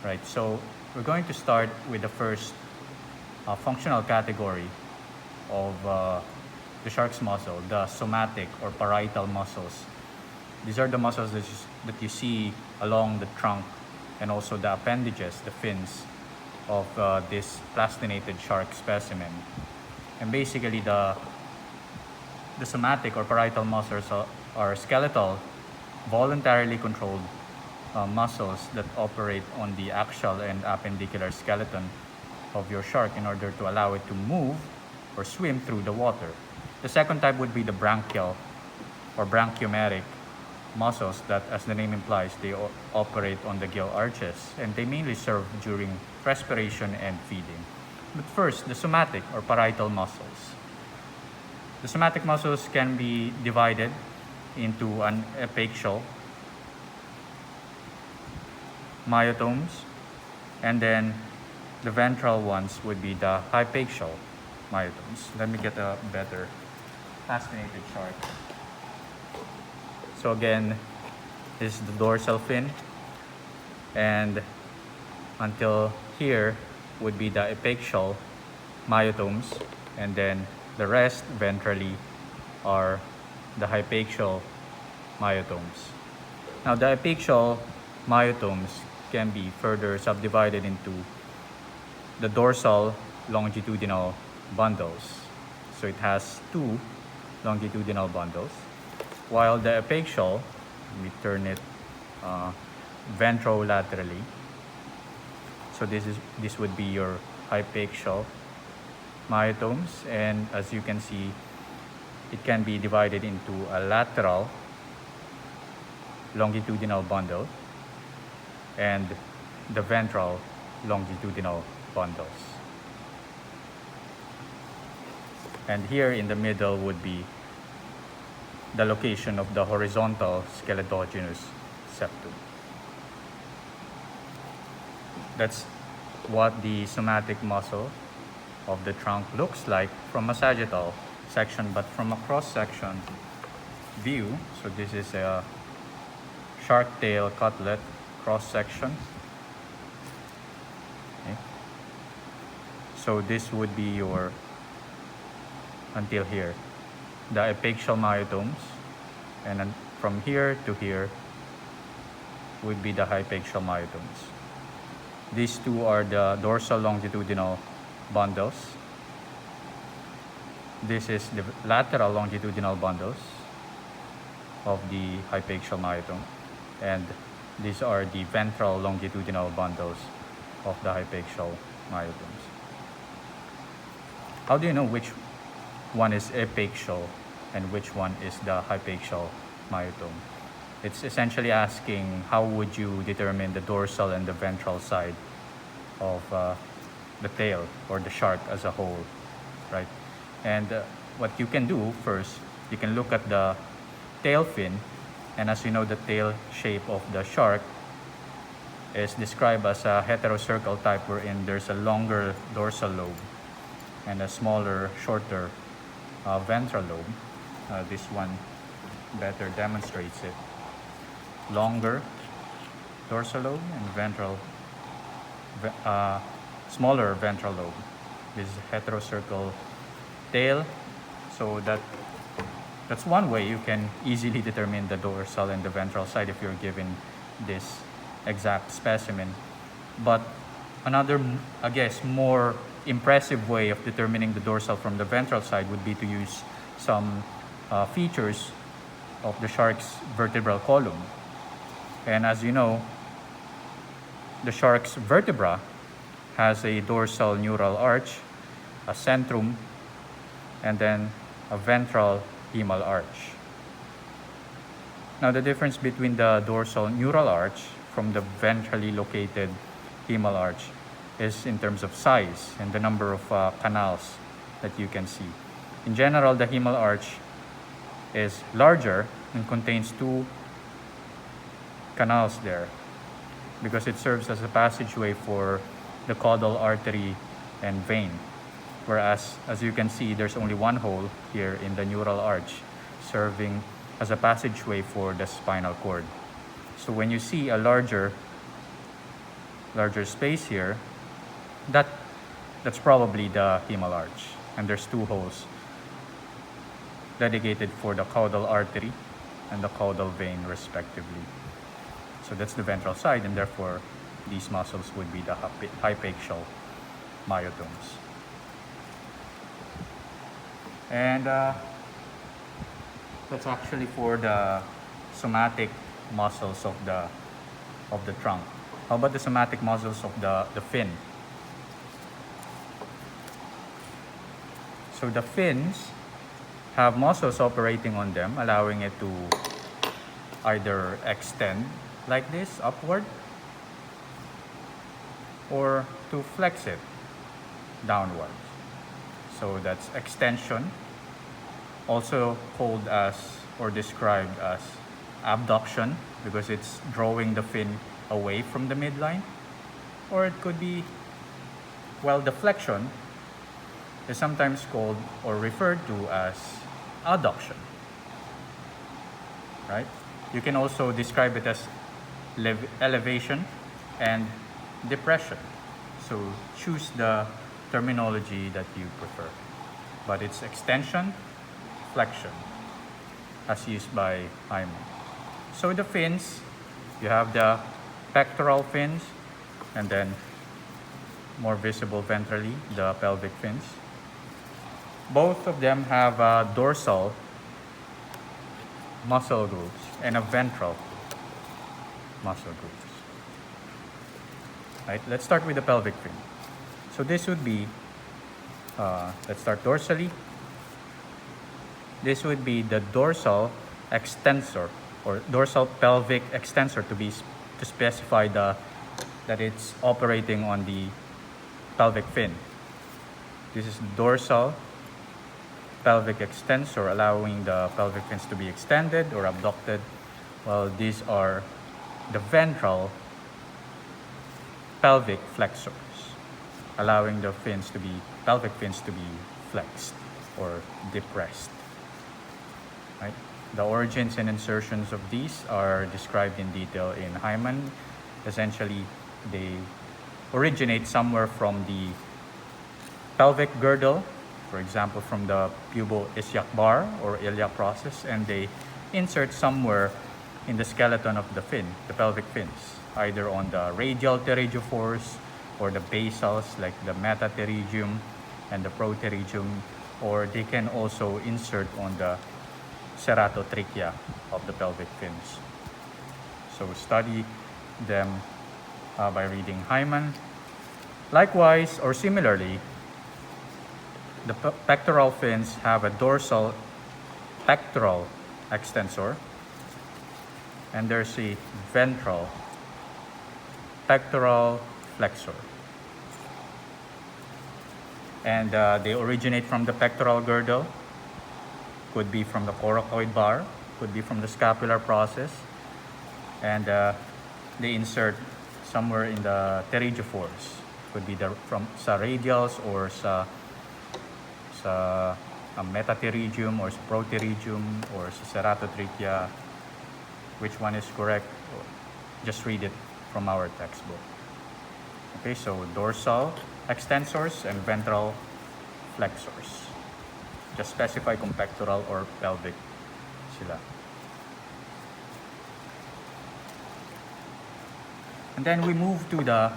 right? So we're going to start with the first functional category of the shark's muscle, the somatic or parietal muscles. These are the muscles that you see along the trunk and also the appendages, the fins of this plastinated shark specimen. And basically the somatic or parietal muscles are skeletal, voluntarily controlled muscles that operate on the axial and appendicular skeleton of your shark in order to allow it to move or swim through the water. The second type would be the branchial or branchiometic muscles that, as the name implies, they operate on the gill arches, and they mainly serve during respiration and feeding. But first, the somatic or parietal muscles. The somatic muscles can be divided into an apical, myotomes, and then the ventral ones would be the hypaxial myotomes. Let me get a better plastinated chart. So again, this is the dorsal fin, and until here would be the apical myotomes, and then the rest ventrally are the hypaxial myotomes. Now the apical myotomes can be further subdivided into the dorsal longitudinal bundles. So it has two longitudinal bundles, while the apical, we turn it ventrolaterally. So this would be your hypaxial myotomes, and as you can see, it can be divided into a lateral longitudinal bundle and the ventral longitudinal bundles. And here in the middle would be the location of the horizontal skeletonous septum. That's what the somatic muscle of the trunk looks like from a sagittal section, but from a cross-section view, so this is a shark tail cutlet cross-section. Okay. So this would be your, until here, the apical myotomes, and then from here to here would be the hypaxial myotomes. These two are the dorsal longitudinal bundles. This is the lateral longitudinal bundles of the hypaxial myotome, and these are the ventral longitudinal bundles of the hypaxial myotomes. How do you know which one is apical and which one is the hypaxial myotome? It's essentially asking how would you determine the dorsal and the ventral side of the tail or the shark as a whole, right? And what you can do first, you can look at the tail fin, and as you know, the tail shape of the shark is described as a heterocircle type, wherein there's a longer dorsal lobe and a smaller, shorter ventral lobe. This one better demonstrates it. Longer dorsal lobe and smaller ventral lobe. This is heterocircle tail. So that's one way you can easily determine the dorsal and the ventral side if you're given this exact specimen. But another, I guess, more impressive way of determining the dorsal from the ventral side would be to use some features of the shark's vertebral column. And as you know, the shark's vertebra has a dorsal neural arch, a centrum, and then a ventral hemal arch. Now the difference between the dorsal neural arch from the ventrally located hemal arch is in terms of size and the number of canals that you can see. In general, the hemal arch is larger and contains two canals there because it serves as a passageway for the caudal artery and vein, whereas as you can see, there's only one hole here in the neural arch serving as a passageway for the spinal cord. So when you see a larger larger space here, that's probably the hemal arch. And there's two holes dedicated for the caudal artery and the caudal vein respectively. So that's the ventral side, and therefore these muscles would be the hypaxial myotomes. And that's actually for the somatic muscles of the trunk. How about the somatic muscles of the fin? So the fins have muscles operating on them, allowing it to either extend like this upward or to flex it downwards. So that's extension, also called as or described as abduction, because it's drawing the fin away from the midline, or it could be, well, the flexion is sometimes called or referred to as adduction, right? You can also describe it as elevation and depression. So choose the terminology that you prefer. But it's extension, flexion, as used by Hyman. So the fins, you have the pectoral fins, and then more visible ventrally, the pelvic fins. Both of them have dorsal muscle groups and a ventral muscle groups. Right, let's start with the pelvic fin. So this would be, let's start dorsally. This would be the dorsal extensor, or dorsal pelvic extensor to specify that it's operating on the pelvic fin. This is dorsal pelvic extensor, allowing the pelvic fins to be extended or abducted, while these are the ventral pelvic flexors, allowing the pelvic fins to be flexed or depressed. Right? The origins and insertions of these are described in detail in Hyman. Essentially, they originate somewhere from the pelvic girdle, for example, from the pubo-ischiac bar or iliac process, and they insert somewhere in the skeleton of the fin, the pelvic fins, either on the radial pterygophores or the basals like the metapterygium and the proterygium, or they can also insert on the ceratotrachea of the pelvic fins. So study them by reading Hyman. Likewise, or similarly, the pectoral fins have a dorsal pectoral extensor, and there's a ventral pectoral flexor. And they originate from the pectoral girdle, could be from the coracoid bar, could be from the scapular process, and they insert somewhere in the pterygophores, could be from sa radials or sa metapterygium or proterygium or sa ceratotrachea. Which one is correct? Just read it from our textbook. Okay, so dorsal extensors and ventral flexors. Just specify kung pectoral or pelvic sila. And then we move to the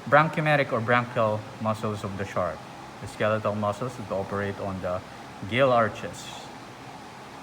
branchiometic or branchial muscles of the shark, the skeletal muscles that operate on the gill arches